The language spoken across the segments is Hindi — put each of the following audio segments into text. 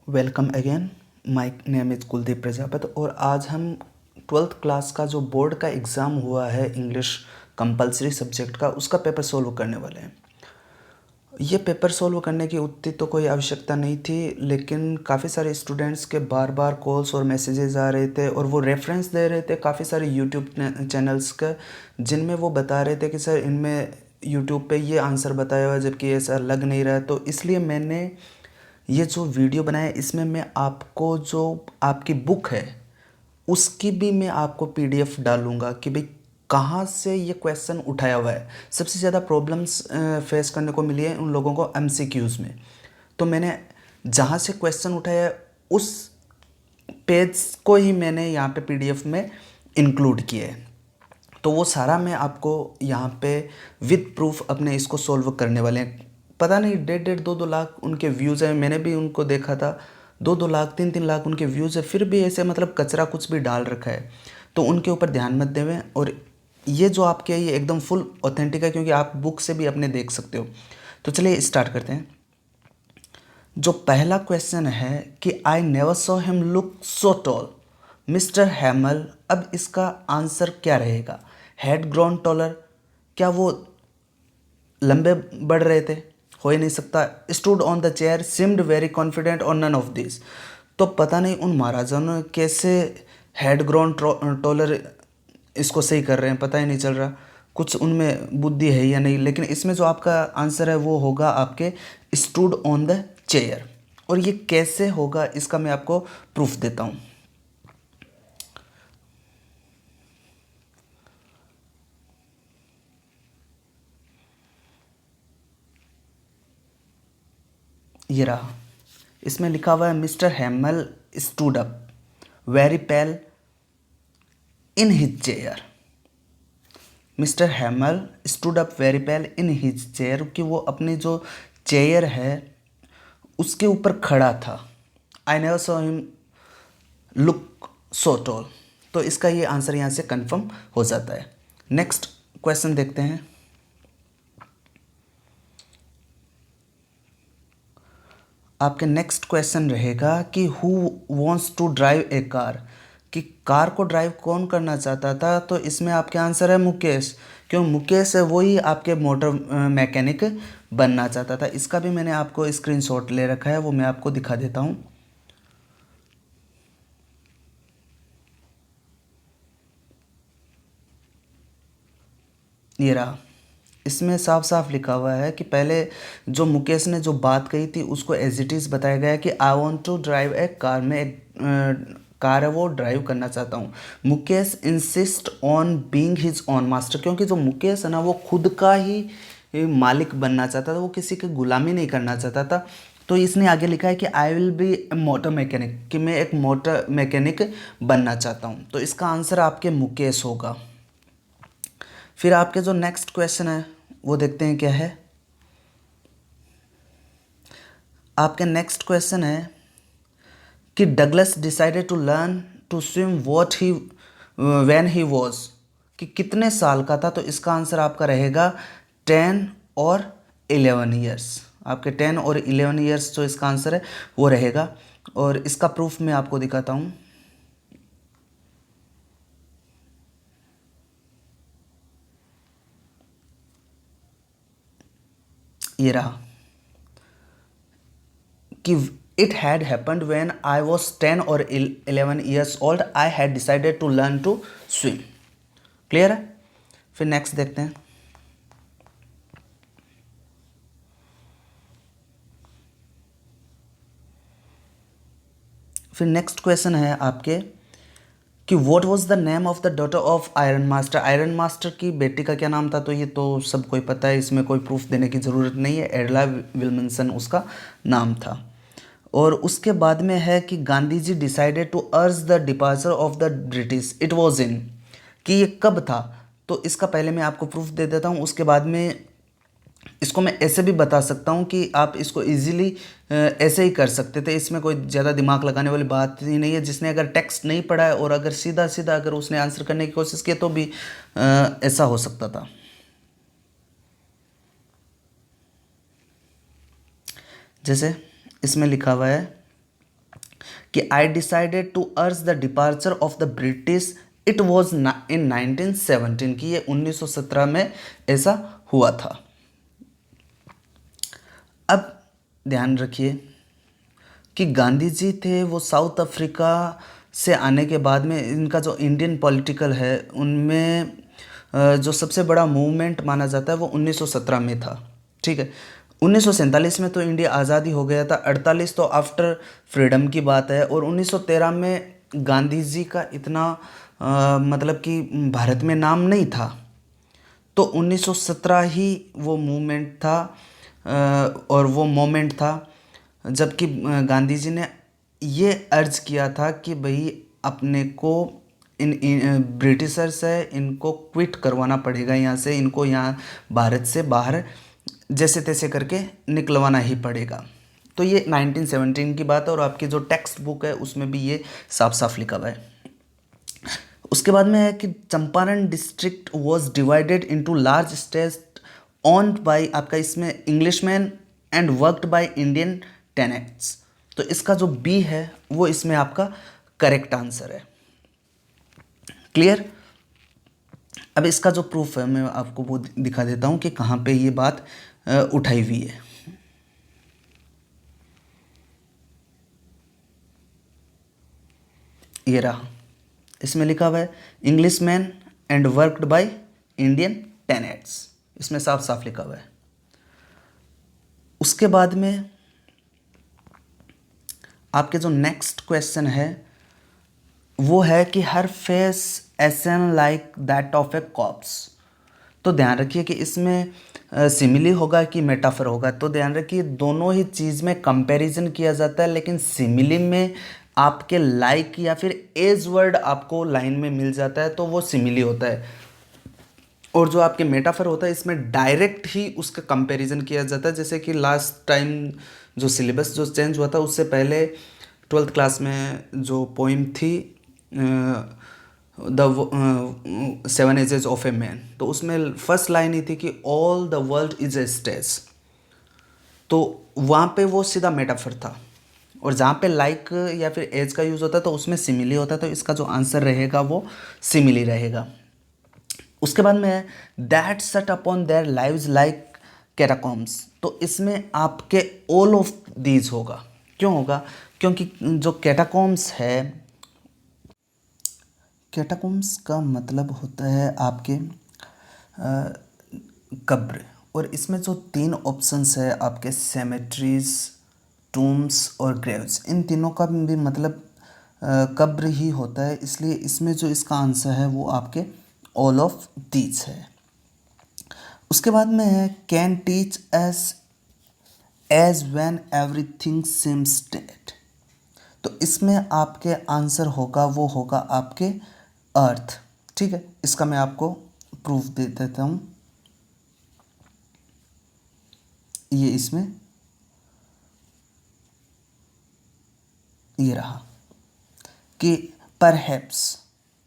Welcome again. My name is Kuldeep Prajapat और आज हम 12th क्लास का जो बोर्ड का एग्ज़ाम हुआ है इंग्लिश कंपलसरी सब्जेक्ट का, उसका पेपर सोल्व करने वाले हैं। ये पेपर सोल्व करने की उतनी तो कोई आवश्यकता नहीं थी, लेकिन काफ़ी सारे स्टूडेंट्स के बार बार कॉल्स और मैसेजेस आ रहे थे और वो रेफरेंस दे रहे थे काफ़ी सारे यूट्यूब चैनल्स का, जिनमें वो बता रहे थे कि सर इनमें यूट्यूब पे ये आंसर बताया हुआ है जबकि ऐसा लग नहीं रहा है। तो इसलिए मैंने ये जो वीडियो बनाया, इसमें मैं आपको जो आपकी बुक है उसकी भी मैं आपको पीडीएफ डालूंगा कि भाई कहाँ से ये क्वेश्चन उठाया हुआ है। सबसे ज़्यादा प्रॉब्लम्स फेस करने को मिली है उन लोगों को एमसीक्यूज़ में। तो मैंने जहाँ से क्वेश्चन उठाया उस पेज को ही मैंने यहाँ पे पीडीएफ में इंक्लूड किया है। तो वो सारा मैं आपको यहाँ पे विद प्रूफ अपने इसको सॉल्व करने वाले हैं। पता नहीं 1.5-2 लाख उनके व्यूज़ हैं, मैंने भी उनको देखा था 2-2 लाख 3-3 लाख उनके व्यूज़ है, फिर भी ऐसे मतलब कचरा कुछ भी डाल रखा है। तो उनके ऊपर ध्यान मत देवें। और ये जो आपके है ये एकदम फुल ऑथेंटिक है, क्योंकि आप बुक से भी अपने देख सकते हो। तो चलिए स्टार्ट करते हैं। जो पहला क्वेश्चन है कि I never saw him look so tall mister हैमल। अब इसका आंसर क्या रहेगा? हेड ग्रोन टॉलर, क्या वो लंबे बढ़ रहे थे? हो ही नहीं सकता। Stood on the chair, seemed very confident और नन ऑफ दिस। तो पता नहीं उन महाराजाओं ने कैसे हेड ग्रोन टॉलर इसको सही कर रहे हैं, पता ही नहीं चल रहा। कुछ उनमें बुद्धि है या नहीं। लेकिन इसमें जो आपका आंसर है वो होगा आपके स्टूड ऑन द चेयर। और ये कैसे होगा इसका मैं आपको प्रूफ देता हूँ। ये रहा, इसमें लिखा हुआ है mister हैमल stood up very pail in his chair. Mister हैमल stood up very pail in his chair, कि वो अपनी जो चेयर है उसके ऊपर खड़ा था। I never saw him look so tall. तो इसका ये आंसर यहाँ से कंफर्म हो जाता है। नेक्स्ट क्वेश्चन देखते हैं। आपके नेक्स्ट क्वेश्चन रहेगा कि who wants to drive a car, कि कार को ड्राइव कौन करना चाहता था? तो इसमें आपके आंसर है मुकेश। क्यों मुकेश है? वही आपके मोटर मैकेनिक बनना चाहता था। इसका भी मैंने आपको स्क्रीनशॉट ले रखा है, वो मैं आपको दिखा देता हूँ। ये रहा, इसमें साफ साफ लिखा हुआ है कि पहले जो मुकेश ने जो बात कही थी उसको एज इट इज़ बताया गया है कि I want to drive a car. मैं एक कार है वो ड्राइव करना चाहता हूँ। Mukesh insist on being his own master, क्योंकि जो मुकेश है ना वो खुद का ही मालिक बनना चाहता था, वो किसी की गुलामी नहीं करना चाहता था। तो इसने आगे लिखा है कि I will be A motor mechanic, कि मैं एक मोटर मैकेनिक बनना चाहता हूँ। तो इसका आंसर आपके मुकेश होगा। फिर आपके जो नेक्स्ट क्वेश्चन है वो देखते हैं क्या है। आपके नेक्स्ट क्वेश्चन है कि Douglas decided to learn to swim what he when he was, कि कितने साल का था? तो इसका आंसर आपका रहेगा 10 और 11 ईयर्स। आपके 10 और 11 ईयर्स जो इसका आंसर है वो रहेगा। और इसका प्रूफ मैं आपको दिखाता हूँ। ये रहा कि it had happened when I was 10 और 11 years old I had decided to learn to swim. Clear है? फिर नेक्स्ट देखते हैं। फिर नेक्स्ट क्वेश्चन है आपके कि what was the name of the daughter of iron master. Iron master की बेटी का क्या नाम था? तो ये तो सब कोई पता है, इसमें कोई प्रूफ देने की ज़रूरत नहीं है। एडला विल्मनसन उसका नाम था। और उसके बाद में है कि Gandhi ji decided to urge the departure of the British, it was in, कि ये कब था? तो इसका पहले मैं आपको प्रूफ दे देता हूँ, उसके बाद में इसको मैं ऐसे भी बता सकता हूँ कि आप इसको इजीली ऐसे ही कर सकते थे। इसमें कोई ज़्यादा दिमाग लगाने वाली बात ही नहीं है। जिसने अगर टेक्स्ट नहीं पढ़ा है और अगर सीधा सीधा अगर उसने आंसर करने की कोशिश की तो भी ऐसा हो सकता था। जैसे इसमें लिखा हुआ है कि I decided to urge the departure of the British, it was in 1917, कि ये 1917 में ऐसा हुआ था। अब ध्यान रखिए कि गांधी जी थे वो साउथ अफ्रीका से आने के बाद में इनका जो इंडियन पॉलिटिकल है उनमें जो सबसे बड़ा मूवमेंट माना जाता है वो 1917 में था। ठीक है, 1947 में तो इंडिया आज़ादी हो गया था, 48 तो आफ्टर फ्रीडम की बात है, और 1913 में गांधी जी का इतना मतलब कि भारत में नाम नहीं था, तो 1917 ही वो मूवमेंट था और वो मोमेंट था जबकि गांधी जी ने ये अर्ज किया था कि भाई अपने को इन ब्रिटिशर्स है इनको क्विट करवाना पड़ेगा यहाँ से, इनको यहाँ भारत से बाहर जैसे तैसे करके निकलवाना ही पड़ेगा। तो ये 1917 की बात है और आपकी जो टेक्स्ट बुक है उसमें भी ये साफ साफ लिखा हुआ है। उसके बाद में है कि Champaran district was divided into large state owned by, आपका इसमें Englishman and worked by Indian tenants. तो इसका जो बी है वो इसमें आपका करेक्ट आंसर है। क्लियर। अब इसका जो प्रूफ है मैं आपको वो दिखा देता हूँ कि कहाँ पे ये बात उठाई हुई है। ये रहा, इसमें लिखा हुआ है Englishman and worked by Indian tenants, इसमें साफ साफ लिखा हुआ है। उसके बाद में आपके जो नेक्स्ट क्वेश्चन है वो है कि her face ashen like that of a corpse. तो ध्यान रखिए कि इसमें सिमिली होगा कि मेटाफर होगा। तो ध्यान रखिए दोनों ही चीज़ में कंपैरिजन किया जाता है, लेकिन सिमिली में आपके लाइक या फिर एज वर्ड आपको लाइन में मिल जाता है तो वो सिमिली होता है, और जो आपके मेटाफर होता है इसमें डायरेक्ट ही उसका कंपैरिजन किया जाता है। जैसे कि लास्ट टाइम जो सिलेबस जो चेंज हुआ था उससे पहले 12th क्लास में जो पोइम थी the 7 ages of a man, तो उसमें फर्स्ट लाइन ही थी कि all the world is a stage. तो वहाँ पे वो सीधा मेटाफर था, और जहाँ पे लाइक या फिर एज का यूज़ होता है तो उसमें सिमिली होता है, तो इसका जो आंसर रहेगा वो सिमिली रहेगा। उसके बाद में है दैट सट upon their lives like catacombs. तो इसमें आपके ऑल ऑफ दीज होगा। क्यों होगा? क्योंकि जो कैटाकॉम्स है, कैटाकॉम्स का मतलब होता है आपके कब्र, और इसमें जो 3 ऑप्शंस है आपके सेमेट्रीज, टूम्स और ग्रेव्स, इन तीनों का भी मतलब कब्र ही होता है, इसलिए इसमें जो इसका आंसर है वो आपके ऑल ऑफ दीज है। उसके बाद में है can teach us as when everything seems dead. तो इसमें आपके आंसर होगा वो होगा आपके अर्थ। ठीक है, इसका मैं आपको प्रूफ दे देता हूँ। ये इसमें ये रहा कि परहैप्स,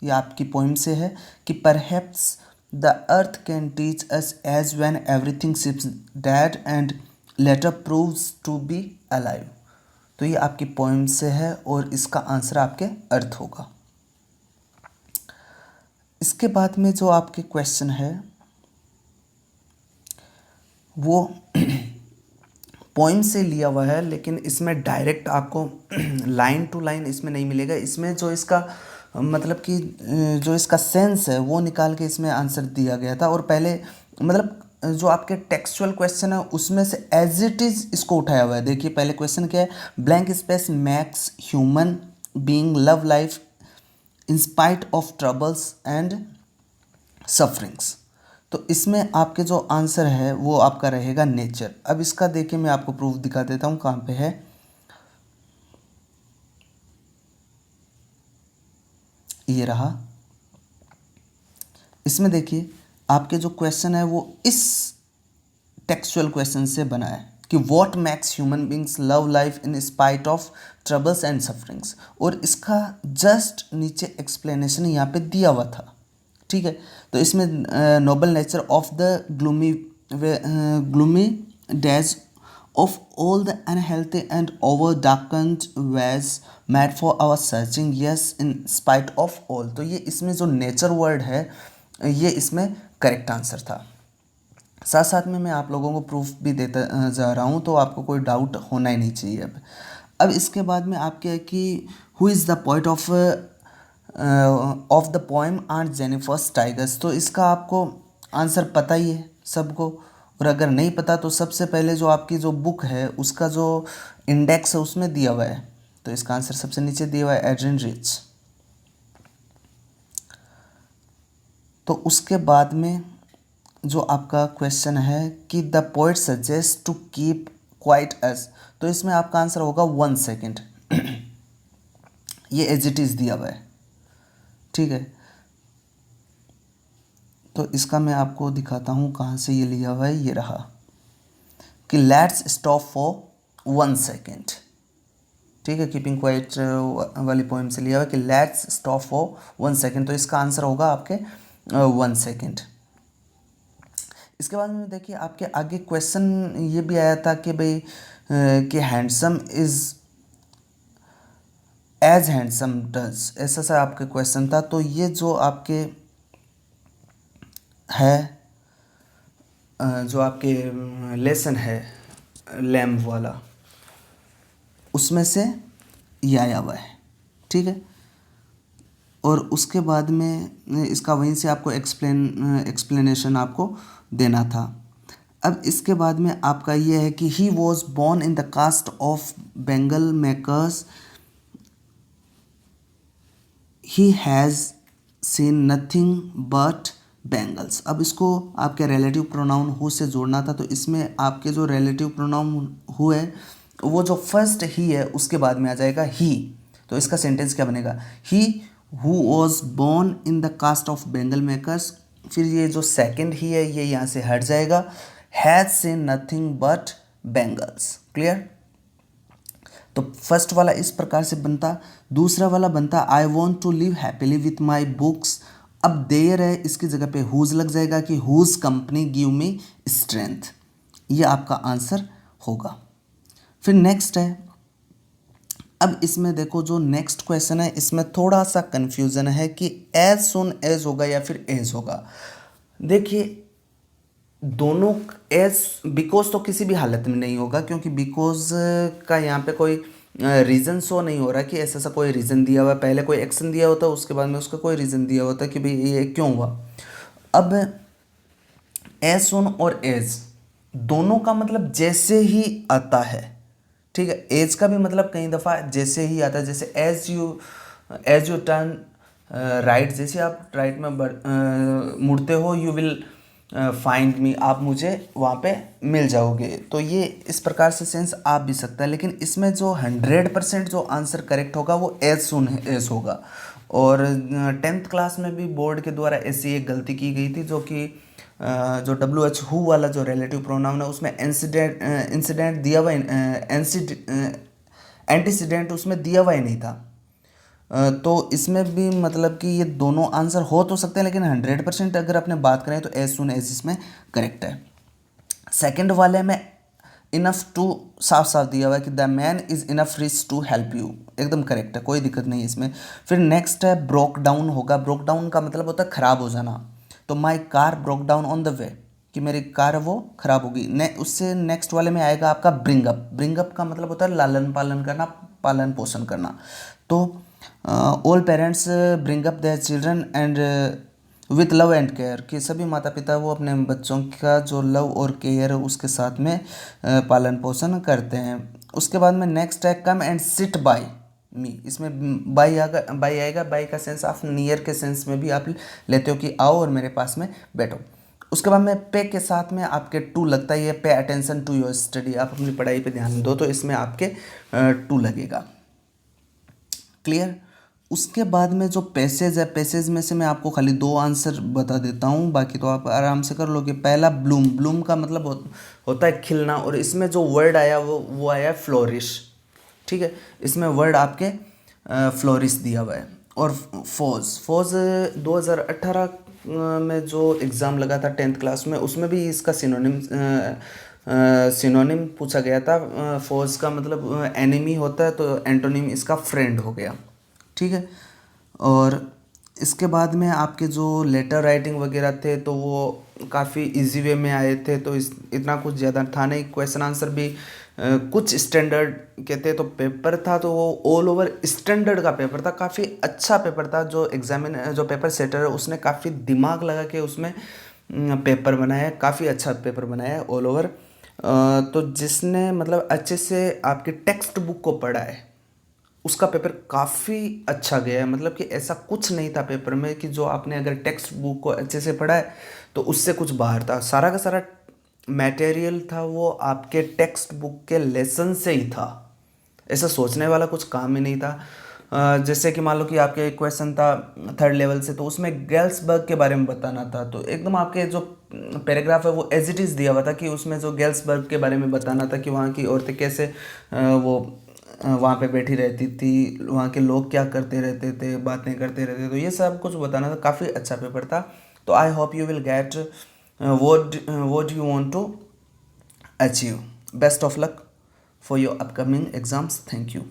ये आपकी पोइम से है कि perhaps the earth can teach us as when everything seems dead and later proves to be alive. तो ये आपकी पोइम से है और इसका आंसर आपके अर्थ होगा। इसके बाद में जो आपके क्वेश्चन है वो पोइम से लिया हुआ है, लेकिन इसमें डायरेक्ट आपको लाइन टू लाइन इसमें नहीं मिलेगा। इसमें जो इसका मतलब कि जो इसका सेंस है वो निकाल के इसमें आंसर दिया गया था, और पहले मतलब जो आपके टेक्सचुअल क्वेश्चन है उसमें से एज इट इज़ इसको उठाया हुआ है। देखिए पहले क्वेश्चन क्या है, blank space max human being love life in spite of troubles and sufferings. तो इसमें आपके जो आंसर है वो आपका रहेगा नेचर। अब इसका देखिए मैं आपको प्रूफ दिखा देता हूँ कहाँ पे है। ये रहा, इसमें देखिए आपके जो क्वेश्चन है वो इस टेक्सचुअल क्वेश्चन से बना है कि what makes human beings love life in spite of troubles and sufferings, और इसका जस्ट नीचे एक्सप्लेनेशन यहाँ पे दिया हुआ था। ठीक है, तो इसमें Nobel nature of the gloomy days of all the unhealthy and over darkened ways made for our searching, yes in spite of all। तो ये इसमें जो नेचर वर्ड है ये इसमें करेक्ट आंसर था। साथ साथ में मैं आप लोगों को प्रूफ भी देता जा रहा हूँ, तो आपको कोई डाउट होना ही नहीं चाहिए। अब इसके बाद में आपके है कि who is the poet of the poem aunt Jennifer's tigers. तो इसका आपको आंसर पता ही है सबको, और अगर नहीं पता तो सबसे पहले जो आपकी जो बुक है उसका जो इंडेक्स है उसमें दिया हुआ है, तो इसका आंसर सबसे नीचे दिया हुआ है एड्रियन रिच। तो उसके बाद में जो आपका क्वेश्चन है कि the poet suggest to keep quiet us, तो इसमें आपका आंसर होगा 1 सेकेंड। ये एज इट इज़ दिया हुआ है, ठीक है। तो इसका मैं आपको दिखाता हूँ कहाँ से ये लिया हुआ है। ये रहा कि लेट्स स्टॉप फॉर 1 सेकेंड, ठीक है। कीपिंग क्वाइट वाली पोएम से लिया हुआ है कि लेट्स स्टॉप फॉर 1 सेकेंड। तो इसका आंसर होगा आपके 1 सेकेंड। इसके बाद में देखिए आपके आगे क्वेश्चन ये भी आया था कि भाई कि handsome is as handsome does, ऐसा सा आपका क्वेश्चन था। तो ये जो आपके है जो आपके लेसन है लैम्ब वाला, उसमें से ये आया हुआ है, ठीक है। और उसके बाद में इसका वहीं से आपको एक्सप्लेनेशन आपको देना था। अब इसके बाद में आपका ये है कि he was born in the caste of bangle makers, he has seen nothing but bangles. अब इसको आपके रिलेटिव प्रोनाउन हु से जोड़ना था, तो इसमें आपके जो रिलेटिव प्रोनाउन हु है वो जो फर्स्ट ही है उसके बाद में आ जाएगा ही। तो इसका सेंटेंस क्या बनेगा, he who was born in the caste of bangle makers. फिर ये जो सेकंड ही है ये यहाँ से हट जाएगा, has seen nothing but bangles. Clear. तो फर्स्ट वाला इस प्रकार से बनता। दूसरा वाला बनता I want to live happily with my books. अब देयर है इसकी जगह पे हुज लग जाएगा कि whose company give me strength. ये आपका आंसर होगा। फिर नेक्स्ट है, अब इसमें देखो जो नेक्स्ट क्वेश्चन है इसमें थोड़ा सा कंफ्यूजन है कि एज सुन एज होगा या फिर एज होगा। देखिए दोनों एज बिकॉज तो किसी भी हालत में नहीं होगा, क्योंकि बिकॉज का यहाँ पे कोई रीज़न शो नहीं हो रहा कि ऐसा सा कोई रीज़न दिया हुआ है, पहले कोई एक्शन दिया होता है उसके बाद में उसका कोई रीज़न दिया होता है कि भाई ये क्यों हुआ। अब एज सुन और एज दोनों का मतलब जैसे ही आता है, ठीक है। एज का भी मतलब कई दफ़ा जैसे ही आता है, जैसे एज यू टर्न राइट, जैसे आप राइट में मुड़ते हो, यू विल फाइंड मी, आप मुझे वहाँ पे मिल जाओगे। तो ये इस प्रकार से सेंस आ भी सकता है, लेकिन इसमें जो 100% जो आंसर करेक्ट होगा वो एज सुन एज होगा। और 10th क्लास में भी बोर्ड के द्वारा ऐसी एक गलती की गई थी, जो कि जो WH हु वाला जो रिलेटिव प्रोनाउन है उसमें इंसिडेंट दिया हुआ, एंटीसीडेंट उसमें दिया हुआ ही नहीं था। तो इसमें भी मतलब कि ये दोनों आंसर हो तो सकते हैं, लेकिन 100% अगर अपने बात करें तो एज सुन एज इसमें करेक्ट है। सेकंड वाले में इनफ टू साफ साफ दिया हुआ है कि the man is enough rich to help you, एकदम करेक्ट है, कोई दिक्कत नहीं है इसमें। फिर नेक्स्ट है ब्रोक डाउन होगा। ब्रोक डाउन का मतलब होता है ख़राब हो जाना। तो my car broke down on the way, कि मेरी कार वो ख़राब होगी। उससे नेक्स्ट वाले में आएगा आपका ब्रिंग अप। ब्रिंग अप का मतलब होता है लालन पालन करना, पालन पोषण करना। तो all parents bring up their children and with love and care, कि सभी माता पिता वो अपने बच्चों का जो लव और केयर है उसके साथ में पालन पोषण करते हैं। उसके बाद में नेक्स्ट है कम एंड सिट बाय मी। इसमें बाई आएगा। बाई का सेंस आप नियर के सेंस में भी आप लेते हो कि आओ और मेरे पास में बैठो। उसके बाद में पे के साथ में आपके टू लगता है, ये pay attention to your study, आप अपनी पढ़ाई पे ध्यान दो, तो इसमें आपके टू लगेगा। क्लियर। उसके बाद में जो पैसेज है, पैसेज में से मैं आपको खाली 2 आंसर बता देता हूँ, बाकी तो आप आराम से कर लोगे। पहला ब्लूम। ब्लूम का मतलब होता है खिलना, और इसमें जो वर्ड आया वो आया फ्लोरिश, ठीक है। इसमें वर्ड आपके फ्लोरिश दिया हुआ है। और फोज 2018 में जो एग्ज़ाम लगा था 10th क्लास में, उसमें भी इसका सिनोनिम सिनोनिम पूछा गया था। फोर्स का मतलब एनिमी होता है, तो एंटोनिम इसका फ्रेंड हो गया। ठीक है। और इसके बाद में आपके जो लेटर राइटिंग वगैरह थे तो वो काफ़ी इजी वे में आए थे, तो इस इतना कुछ ज़्यादा था नहीं। क्वेश्चन आंसर भी कुछ स्टैंडर्ड के थे, तो पेपर था तो वो ऑल ओवर स्टैंडर्ड का पेपर था, काफ़ी अच्छा पेपर था। जो पेपर सेटर है उसने काफ़ी दिमाग लगा के उसमें पेपर बनाया है, काफ़ी अच्छा पेपर बनाया है ऑल ओवर। तो जिसने मतलब अच्छे से आपकी टेक्स्ट बुक को पढ़ा है उसका पेपर काफ़ी अच्छा गया है। मतलब कि ऐसा कुछ नहीं था पेपर में कि जो आपने अगर टेक्स्ट बुक को अच्छे से पढ़ा है तो उससे कुछ बाहर था। सारा का सारा मटेरियल था वो आपके टेक्स्ट बुक के लेसन से ही था। ऐसा सोचने वाला कुछ काम ही नहीं था। जैसे कि मान लो कि आपके एक क्वेश्चन था थर्ड लेवल से, तो उसमें गेल्सबर्ग के बारे में बताना था, तो एकदम आपके जो पैराग्राफ है वो एज इट इज़ दिया हुआ था कि उसमें जो गेल्सबर्ग के बारे में बताना था कि वहाँ की औरतें कैसे वो वहाँ पे बैठी रहती थी, वहाँ के लोग क्या करते रहते थे, बातें करते रहते थे, तो ये सब कुछ बताना था। काफ़ी अच्छा पेपर था। तो I hope you will get what you want to achieve. Best of luck for your upcoming exams. Thank you.